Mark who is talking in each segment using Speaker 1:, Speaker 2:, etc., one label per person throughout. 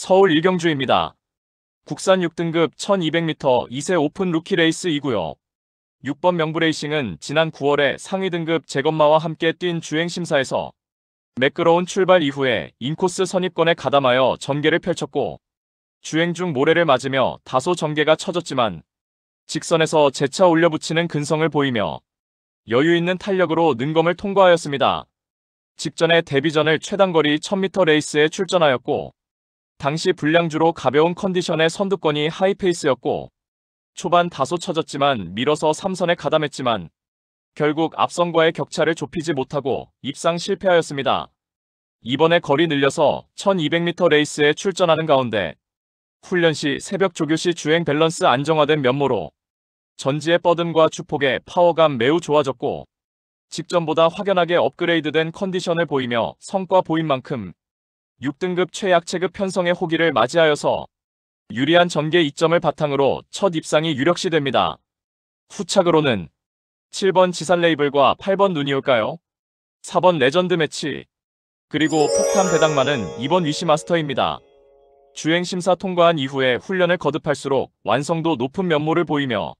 Speaker 1: 서울 일경주입니다. 국산 6등급 1200m 2세 오픈 루키 레이스이고요. 6번 명부레이싱은 지난 9월에 상위 등급 재검마와 함께 뛴 주행심사에서 매끄러운 출발 이후에 인코스 선입권에 가담하여 전개를 펼쳤고, 주행 중 모래를 맞으며 다소 전개가 처졌지만 직선에서 재차 올려붙이는 근성을 보이며 여유 있는 탄력으로 능검을 통과하였습니다. 직전에 데뷔전을 최단거리 1000m 레이스에 출전하였고, 당시 불량주로 가벼운 컨디션의 선두권이 하이페이스였고, 초반 다소 처졌지만 밀어서 3선에 가담했지만 결국 앞선과의 격차를 좁히지 못하고 입상 실패하였습니다. 이번에 거리 늘려서 1200m 레이스에 출전하는 가운데 훈련 시 새벽 조교 시 주행 밸런스 안정화된 면모로 전지의 뻗음과 주폭의 파워감 매우 좋아졌고, 직전보다 확연하게 업그레이드된 컨디션을 보이며 성과 보인 만큼 6등급 최약체급 편성의 호기를 맞이하여서 유리한 전개 이점을 바탕으로 첫 입상이 유력시 됩니다. 후착으로는 7번 지산 레이블과 8번 눈이 올까요? 4번 레전드 매치, 그리고 폭탄 배당만은 2번 위시마스터입니다. 주행심사 통과한 이후에 훈련을 거듭할수록 완성도 높은 면모를 보이며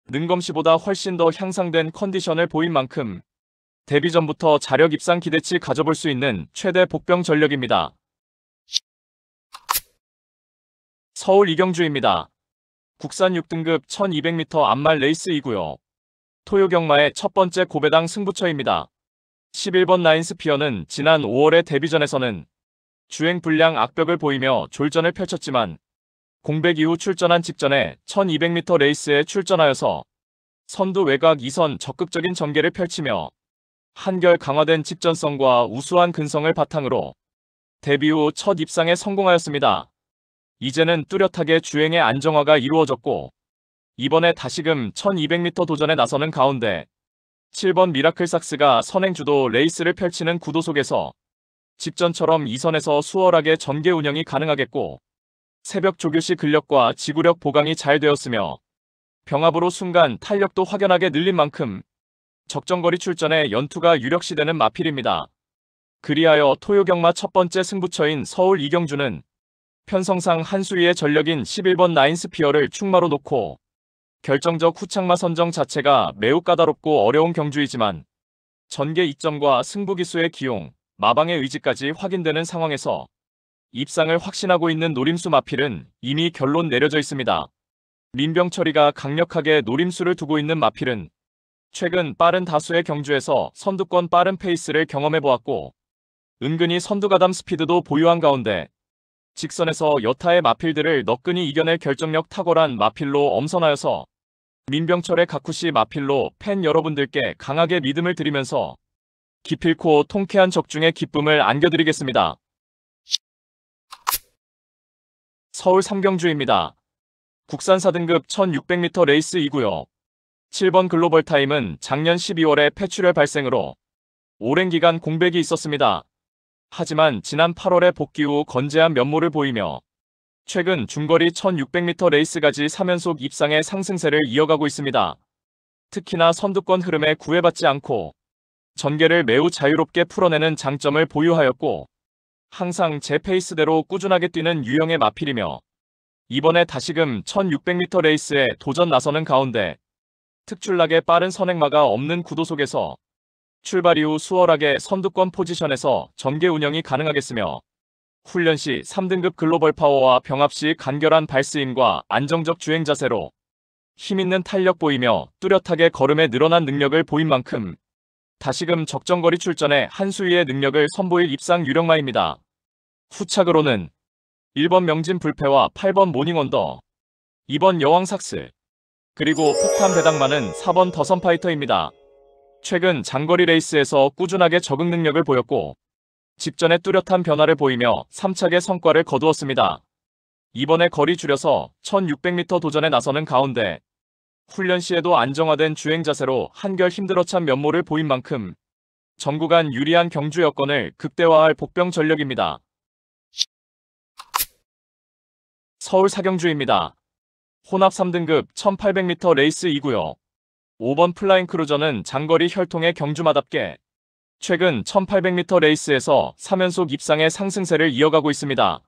Speaker 1: 능검시보다 훨씬 더 향상된 컨디션을 보인 만큼 데뷔 전부터 자력 입상 기대치 가져볼 수 있는 최대 복병 전력입니다. 서울 이경주입니다. 국산 6등급 1200m 암말 레이스이고요. 토요 경마의 첫 번째 고배당 승부처입니다. 11번 라인스피어는 지난 5월의 데뷔전에서는 주행 불량 악벽을 보이며 졸전을 펼쳤지만 공백 이후 출전한 직전에 1200m 레이스에 출전하여서 선두 외곽 2선 적극적인 전개를 펼치며 한결 강화된 직전성과 우수한 근성을 바탕으로 데뷔 후 첫 입상에 성공하였습니다. 이제는 뚜렷하게 주행의 안정화가 이루어졌고, 이번에 다시금 1200m 도전에 나서는 가운데 7번 미라클삭스가 선행주도 레이스를 펼치는 구도 속에서 직전처럼 2선에서 수월하게 전개 운영이 가능하겠고, 새벽 조교시 근력과 지구력 보강이 잘 되었으며 병합으로 순간 탄력도 확연하게 늘린 만큼 적정거리 출전에 연투가 유력시되는 마필입니다. 그리하여 토요경마 첫 번째 승부처인 서울 이경주는 편성상 한수위의 전력인 11번 라인스피어를 충마로 놓고 결정적 후착마 선정 자체가 매우 까다롭고 어려운 경주이지만 전개 이점과 승부기수의 기용, 마방의 의지까지 확인되는 상황에서 입상을 확신하고 있는 노림수 마필은 이미 결론 내려져 있습니다. 민병철이가 강력하게 노림수를 두고 있는 마필은 최근 빠른 다수의 경주에서 선두권 빠른 페이스를 경험해보았고, 은근히 선두가담 스피드도 보유한 가운데 직선에서 여타의 마필들을 너끈히 이겨낼 결정력 탁월한 마필로 엄선하여서 민병철의 가쿠시 마필로 팬 여러분들께 강하게 믿음을 드리면서 기필코 통쾌한 적중의 기쁨을 안겨드리겠습니다. 서울 삼경주입니다. 국산 4등급 1600m 레이스이고요. 7번 글로벌 타임은 작년 12월에 폐출혈 발생으로 오랜 기간 공백이 있었습니다. 하지만 지난 8월에 복귀 후 건재한 면모를 보이며 최근 중거리 1600m 레이스까지 3연속 입상의 상승세를 이어가고 있습니다. 특히나 선두권 흐름에 구애받지 않고 전개를 매우 자유롭게 풀어내는 장점을 보유하였고, 항상 제 페이스대로 꾸준하게 뛰는 유형의 마필이며 이번에 다시금 1600m 레이스에 도전 나서는 가운데 특출나게 빠른 선행마가 없는 구도 속에서 출발 이후 수월하게 선두권 포지션에서 전개 운영이 가능하겠으며 훈련 시 3등급 글로벌 파워와 병합 시 간결한 발스임과 안정적 주행 자세로 힘있는 탄력 보이며 뚜렷하게 걸음에 늘어난 능력을 보인 만큼 다시금 적정거리 출전에 한수위의 능력을 선보일 입상 유력마입니다. 후착으로는 1번 명진 불패와 8번 모닝원더, 2번 여왕삭스, 그리고 폭탄 배당만은 4번 더선파이터입니다. 최근 장거리 레이스에서 꾸준하게 적응 능력을 보였고 직전에 뚜렷한 변화를 보이며 3착의 성과를 거두었습니다. 이번에 거리 줄여서 1600m 도전에 나서는 가운데 훈련 시에도 안정화된 주행 자세로 한결 힘들어찬 면모를 보인 만큼 전구간 유리한 경주 여건을 극대화할 복병 전력입니다. 서울 사경주입니다. 혼합 3등급 1800m 레이스이고요. 5번 플라잉 크루저는 장거리 혈통의 경주마답게 최근 1800m 레이스에서 3연속 입상의 상승세를 이어가고 있습니다.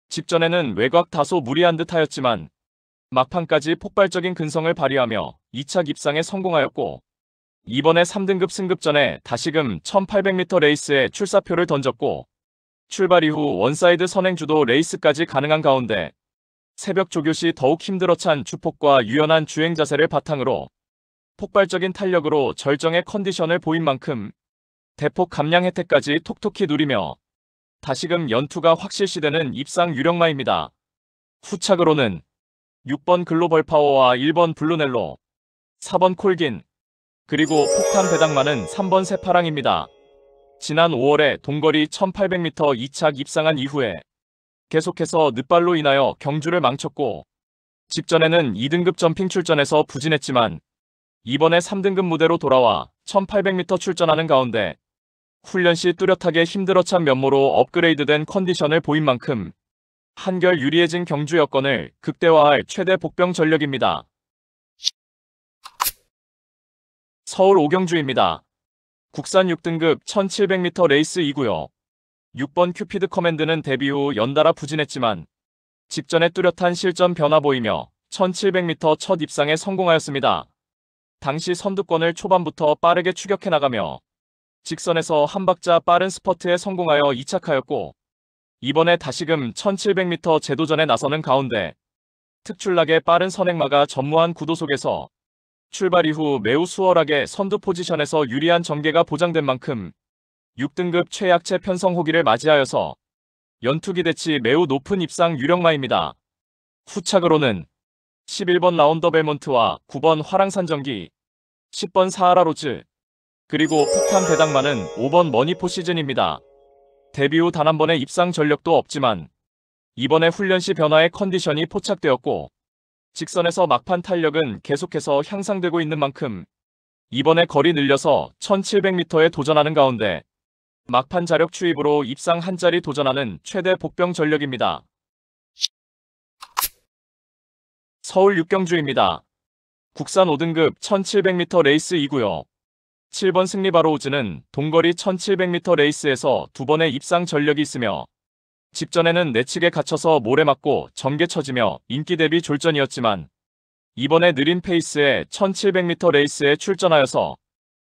Speaker 1: 직전에는 외곽 다소 무리한 듯하였지만 막판까지 폭발적인 근성을 발휘하며 2차 입상에 성공하였고 이번에 3등급 승급전에 다시금 1800m 레이스에 출사표를 던졌고 출발 이후 원사이드 선행주도 레이스까지 가능한 가운데 새벽 조교 시 더욱 힘들어 찬 주폭과 유연한 주행 자세를 바탕으로 폭발적인 탄력으로 절정의 컨디션을 보인 만큼 대폭 감량 혜택까지 톡톡히 누리며 다시금 연투가 확실시되는 입상 유력마입니다. 후착으로는 6번 글로벌 파워와 1번 블루넬로, 4번 콜긴, 그리고 폭탄 배당만은 3번 새파랑입니다. 지난 5월에 동거리 1800m 2착 입상한 이후에 계속해서 늦발로 인하여 경주를 망쳤고 직전에는 2등급 점핑 출전에서 부진했지만 이번에 3등급 무대로 돌아와 1800m 출전하는 가운데 훈련 시 뚜렷하게 힘들어 찬 면모로 업그레이드된 컨디션을 보인 만큼 한결 유리해진 경주 여건을 극대화할 최대 복병 전력입니다. 서울 오경주입니다. 국산 6등급 1700m 레이스이고요. 6번 큐피드 커맨드는 데뷔 후 연달아 부진했지만 직전에 뚜렷한 실전 변화 보이며 1700m 첫 입상에 성공하였습니다. 당시 선두권을 초반부터 빠르게 추격해 나가며 직선에서 한 박자 빠른 스퍼트에 성공하여 2착하였고 이번에 다시금 1700m 재도전에 나서는 가운데 특출나게 빠른 선행마가 전무한 구도 속에서 출발 이후 매우 수월하게 선두 포지션에서 유리한 전개가 보장된 만큼 6등급 최약체 편성 호기를 맞이하여서 연투 기대치 매우 높은 입상 유력마입니다. 후착으로는 11번 라운더 벨몬트와 9번 화랑산 전기, 10번 사하라 로즈, 그리고 폭탄 배당만은 5번 머니포 시즌입니다. 데뷔 후 단 한 번의 입상 전력도 없지만 이번에 훈련 시 변화의 컨디션이 포착되었고 직선에서 막판 탄력은 계속해서 향상되고 있는 만큼 이번에 거리 늘려서 1700m에 도전하는 가운데 막판 자력 추입으로 입상 한 자리 도전하는 최대 복병 전력입니다. 서울 육경주입니다. 국산 5등급 1700m 레이스이고요. 7번 승리바로 우즈는 동거리 1700m 레이스에서 2번의 입상 전력이 있으며 직전에는 내측에 갇혀서 모래 맞고 전개 쳐지며 인기 대비 졸전이었지만 이번에 느린 페이스의 1700m 레이스에 출전하여서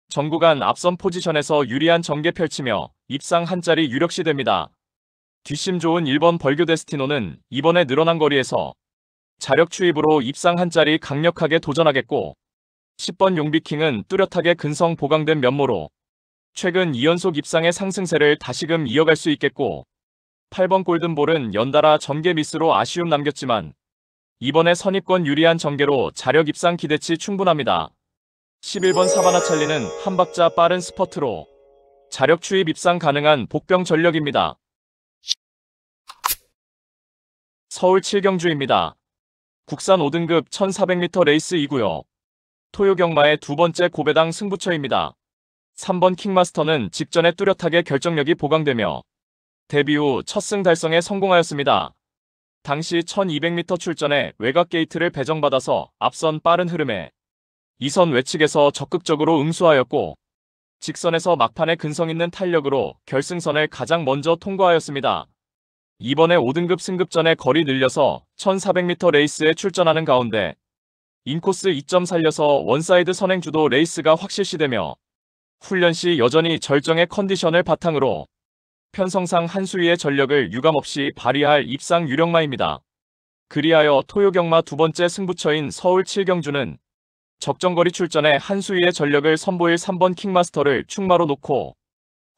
Speaker 1: 전구간 앞선 포지션에서 유리한 전개 펼치며 입상 한 자리 유력시됩니다. 뒷심 좋은 1번 벌교 데스티노는 이번에 늘어난 거리에서 자력 추입으로 입상 한 자리 강력하게 도전하겠고 10번 용비킹은 뚜렷하게 근성 보강된 면모로 최근 2연속 입상의 상승세를 다시금 이어갈 수 있겠고 8번 골든볼은 연달아 전개 미스로 아쉬움 남겼지만 이번에 선입권 유리한 전개로 자력 입상 기대치 충분합니다. 11번 사바나 찰리는 한 박자 빠른 스퍼트로 자력 추입 입상 가능한 복병 전력입니다. 서울 7경주입니다. 국산 5등급 1400m 레이스이고요. 토요 경마의 두 번째 고배당 승부처입니다. 3번 킹마스터는 직전에 뚜렷하게 결정력이 보강되며 데뷔 후 첫 승 달성에 성공하였습니다. 당시 1200m 출전에 외곽 게이트를 배정받아서 앞선 빠른 흐름에 2선 외측에서 적극적으로 응수하였고 직선에서 막판에 근성 있는 탄력으로 결승선을 가장 먼저 통과하였습니다. 이번에 5등급 승급전에 거리 늘려서 1400m 레이스에 출전하는 가운데 인코스 2점 살려서 원사이드 선행주도 레이스가 확실시되며 훈련 시 여전히 절정의 컨디션을 바탕으로 편성상 한 수위의 전력을 유감없이 발휘할 입상 유력마입니다. 그리하여 토요 경마 두 번째 승부처인 서울 7경주는 적정거리 출전에 한 수위의 전력을 선보일 3번 킹마스터를 충마로 놓고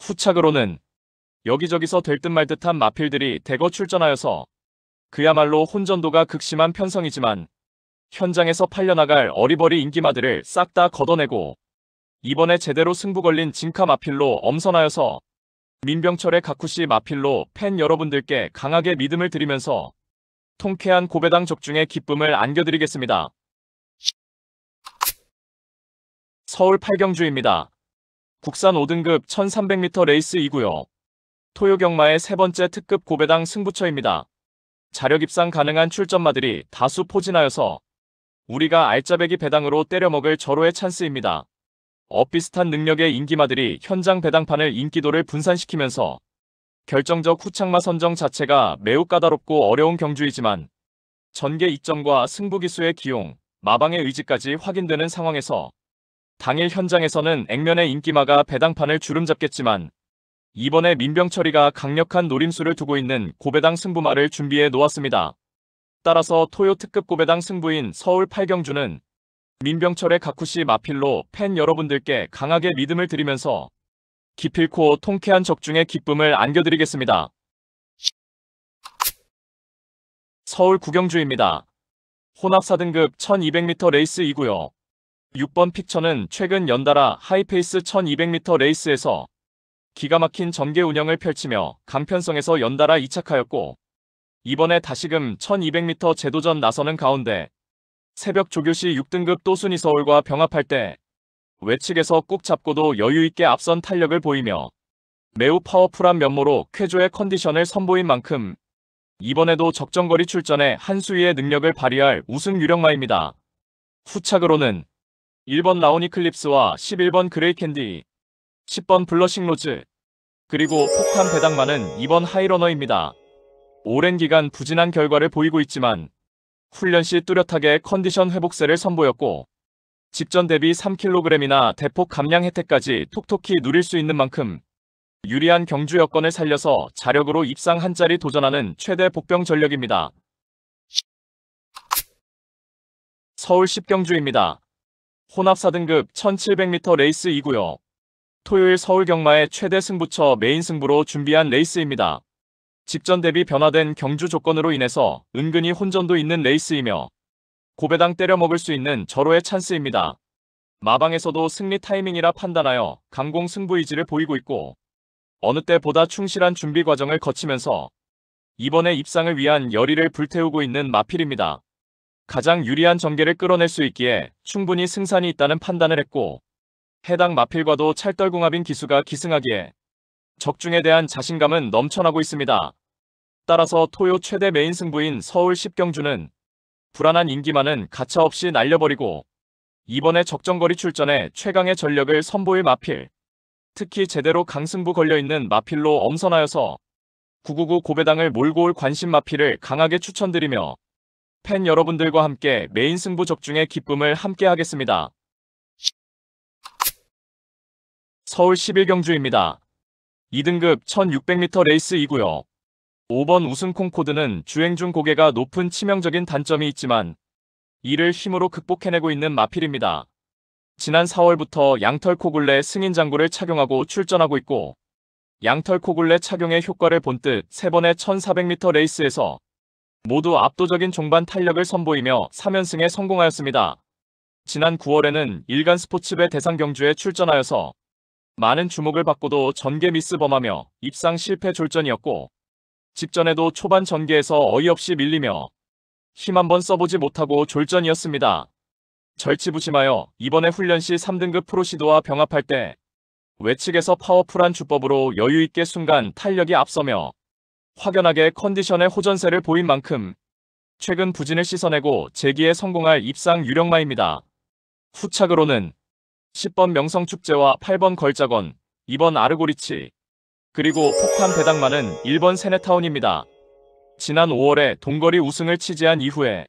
Speaker 1: 후착으로는 여기저기서 될 듯 말 듯한 마필들이 대거 출전하여서 그야말로 혼전도가 극심한 편성이지만 현장에서 팔려나갈 어리버리 인기마들을 싹 다 걷어내고 이번에 제대로 승부 걸린 진카 마필로 엄선하여서 민병철의 가쿠시 마필로 팬 여러분들께 강하게 믿음을 드리면서 통쾌한 고배당 적중의 기쁨을 안겨드리겠습니다. 서울 8경주입니다. 국산 5등급 1300m 레이스이고요. 토요 경마의 세 번째 특급 고배당 승부처입니다. 자력 입상 가능한 출전마들이 다수 포진하여서 우리가 알짜배기 배당으로 때려먹을 절호의 찬스입니다. 엇비슷한 능력의 인기마들이 현장 배당판을 인기도를 분산시키면서 결정적 후착마 선정 자체가 매우 까다롭고 어려운 경주이지만 전개 이점과 승부기수의 기용, 마방의 의지까지 확인되는 상황에서 당일 현장에서는 액면의 인기마가 배당판을 주름잡겠지만 이번에 민병철이가 강력한 노림수를 두고 있는 고배당 승부마를 준비해 놓았습니다. 따라서 토요 특급 고배당 승부인 서울 8경주는 민병철의 가쿠시 마필로 팬 여러분들께 강하게 믿음을 드리면서 기필코 통쾌한 적중의 기쁨을 안겨드리겠습니다. 서울 9경주입니다. 혼합 4등급 1200m 레이스이고요. 6번 픽처는 최근 연달아 하이페이스 1200m 레이스에서 기가 막힌 전개 운영을 펼치며 강편성에서 연달아 2착하였고 이번에 다시금 1200m 재도전 나서는 가운데 새벽 조교시 6등급 또순이 서울과 병합할 때 외측에서 꾹 잡고도 여유있게 앞선 탄력을 보이며 매우 파워풀한 면모로 쾌조의 컨디션을 선보인 만큼 이번에도 적정거리 출전에 한 수위의 능력을 발휘할 우승 유력마입니다. 후착으로는 1번 라오니클립스와 11번 그레이캔디, 10번 블러싱 로즈, 그리고 폭탄 배당마는 2번 하이러너입니다. 오랜 기간 부진한 결과를 보이고 있지만 훈련 시 뚜렷하게 컨디션 회복세를 선보였고 직전 대비 3kg이나 대폭 감량 혜택까지 톡톡히 누릴 수 있는 만큼 유리한 경주 여건을 살려서 자력으로 입상 한 자리 도전하는 최대 복병 전력입니다. 서울 10경주입니다. 혼합 4등급 1700m 레이스이고요. 토요일 서울 경마의 최대 승부처 메인 승부로 준비한 레이스입니다. 직전 대비 변화된 경주 조건으로 인해서 은근히 혼전도 있는 레이스이며 고배당 때려먹을 수 있는 절호의 찬스입니다. 마방에서도 승리 타이밍이라 판단하여 강공 승부 의지를 보이고 있고 어느 때보다 충실한 준비 과정을 거치면서 이번에 입상을 위한 열의를 불태우고 있는 마필입니다. 가장 유리한 전개를 끌어낼 수 있기에 충분히 승산이 있다는 판단을 했고 해당 마필과도 찰떨궁합인 기수가 기승하기에 적중에 대한 자신감은 넘쳐나고 있습니다. 따라서 토요 최대 메인 승부인 서울 10경주는 불안한 인기만은 가차없이 날려버리고 이번에 적정거리 출전에 최강의 전력을 선보일 마필, 특히 제대로 강승부 걸려있는 마필로 엄선하여서 999 고배당을 몰고 올 관심 마필을 강하게 추천드리며 팬 여러분들과 함께 메인 승부 적중의 기쁨을 함께 하겠습니다. 서울 11경주입니다. 2등급 1600m 레이스이고요. 5번 우승 콩코드는 주행 중 고개가 높은 치명적인 단점이 있지만 이를 힘으로 극복해내고 있는 마필입니다. 지난 4월부터 양털 코굴레 승인 장구를 착용하고 출전하고 있고 양털 코굴레 착용의 효과를 본듯 3번의 1400m 레이스에서 모두 압도적인 종반 탄력을 선보이며 3연승에 성공하였습니다. 지난 9월에는 일간 스포츠배 대상 경주에 출전하여서 많은 주목을 받고도 전개 미스 범하며 입상 실패 졸전이었고 직전에도 초반 전개에서 어이없이 밀리며 힘 한번 써보지 못하고 졸전이었습니다. 절치부심하여 이번에 훈련 시 3등급 프로시도와 병합할 때 외측에서 파워풀한 주법으로 여유있게 순간 탄력이 앞서며 확연하게 컨디션의 호전세를 보인 만큼 최근 부진을 씻어내고 재기에 성공할 입상 유력마입니다. 후착으로는 10번 명성축제와 8번 걸작원, 2번 아르고리치, 그리고 폭탄 배당마는 1번 세네타운입니다. 지난 5월에 동거리 우승을 치지한 이후에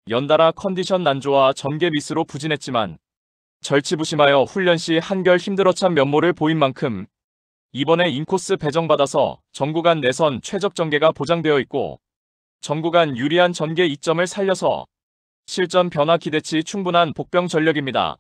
Speaker 1: 연달아 컨디션 난조와 전개 미스로 부진했지만 절치부심하여 훈련 시 한결 힘들어찬 면모를 보인 만큼 이번에 인코스 배정받아서 전구간 내선 최적 전개가 보장되어 있고 전구간 유리한 전개 이점을 살려서 실전 변화 기대치 충분한 복병 전력입니다.